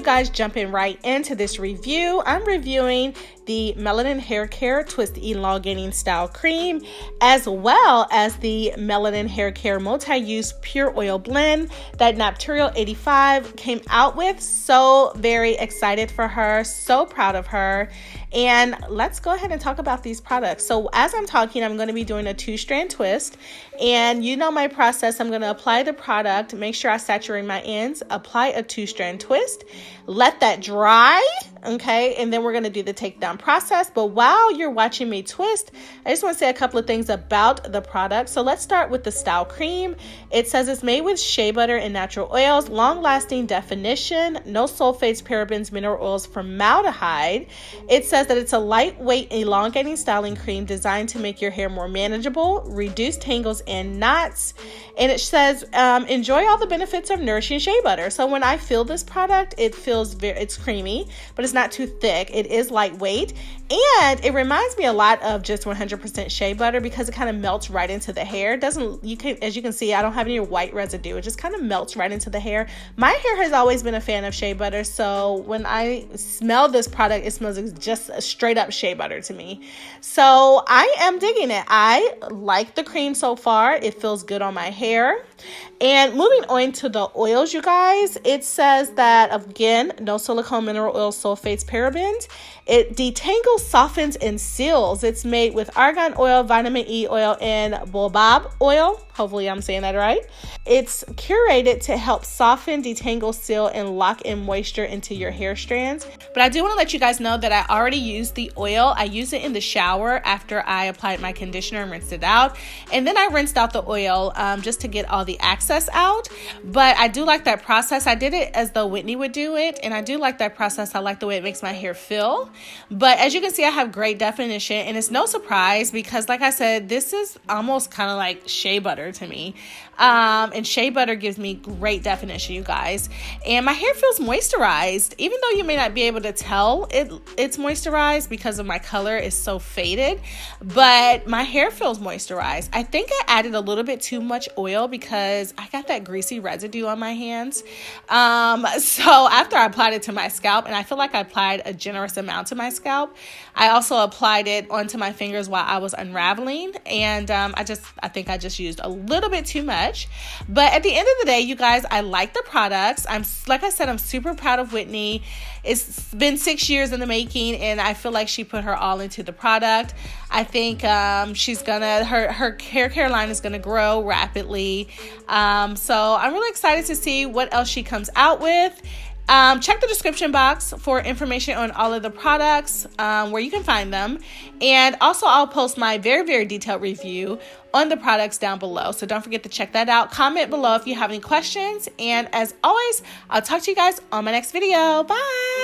guys jumping right into this review, I'm reviewing the Melanin Hair Care Twist Elongating Style Cream, as well as the Melanin Hair Care Multi-Use Pure Oil Blend that Napturial 85 came out with. So very excited for her, so proud of her. And let's go ahead and talk about these products. So as I'm talking, I'm going to be doing a 2-strand twist. And you know my process. I'm going to apply the product, make sure I saturate my ends, apply a 2-strand twist, let that dry, okay? And then we're going to do the takedown process. But while you're watching me twist, I just want to say a couple of things about the product. So let's start with the style cream. It says it's made with shea butter and natural oils, long-lasting definition, no sulfates, parabens, mineral oils, formaldehyde. It says that it's a lightweight, elongating styling cream designed to make your hair more manageable, reduce tangles and knots. And it says, enjoy all the benefits of nourishing shea butter. So when I feel this product, it feels it's creamy, but it's not too thick. It is lightweight. And it reminds me a lot of just 100% shea butter because it kind of melts right into the hair. As you can see, I don't have any white residue. It just kind of melts right into the hair. My hair has always been a fan of shea butter. So when I smell this product, it smells just a straight up shea butter to me. So I am digging it. I like the cream so far. It feels good on my hair. And moving on to the oils, you guys, it says that, again, no silicone, mineral oil, sulfates, parabens. It detangles, softens, and seals. It's made with argan oil, vitamin E oil, and baobab oil. Hopefully I'm saying that right. It's curated to help soften, detangle, seal, and lock in moisture into your hair strands. But I do want to let you guys know that I already used the oil. I used it in the shower after I applied my conditioner and rinsed it out. And then I rinsed out the oil just to get all the excess out. But I do like that process. I did it as though Whitney would do it. And I do like that process. I like the way it makes my hair feel. But as you can see, I have great definition. And it's no surprise because, like I said, this is almost kind of like shea butter to me. And shea butter gives me great definition, you guys. And my hair feels moisturized, even though you may not be able to tell it's moisturized because of my color is so faded, but my hair feels moisturized. I think I added a little bit too much oil because I got that greasy residue on my hands. So after I applied it to my scalp, and I feel like I applied a generous amount to my scalp, I also applied it onto my fingers while I was unraveling. And I think I just used a little bit too much. But at the end of the day, you guys, I like the products. Like I said, I'm super proud of Whitney. It's been 6 years in the making, and I feel like she put her all into the product. I think her hair care line is gonna grow rapidly. So I'm really excited to see what else she comes out with. Check the description box for information on all of the products, where you can find them. And also I'll post my very, very detailed review on the products down below. So don't forget to check that out. Comment below if you have any questions. And as always, I'll talk to you guys on my next video. Bye.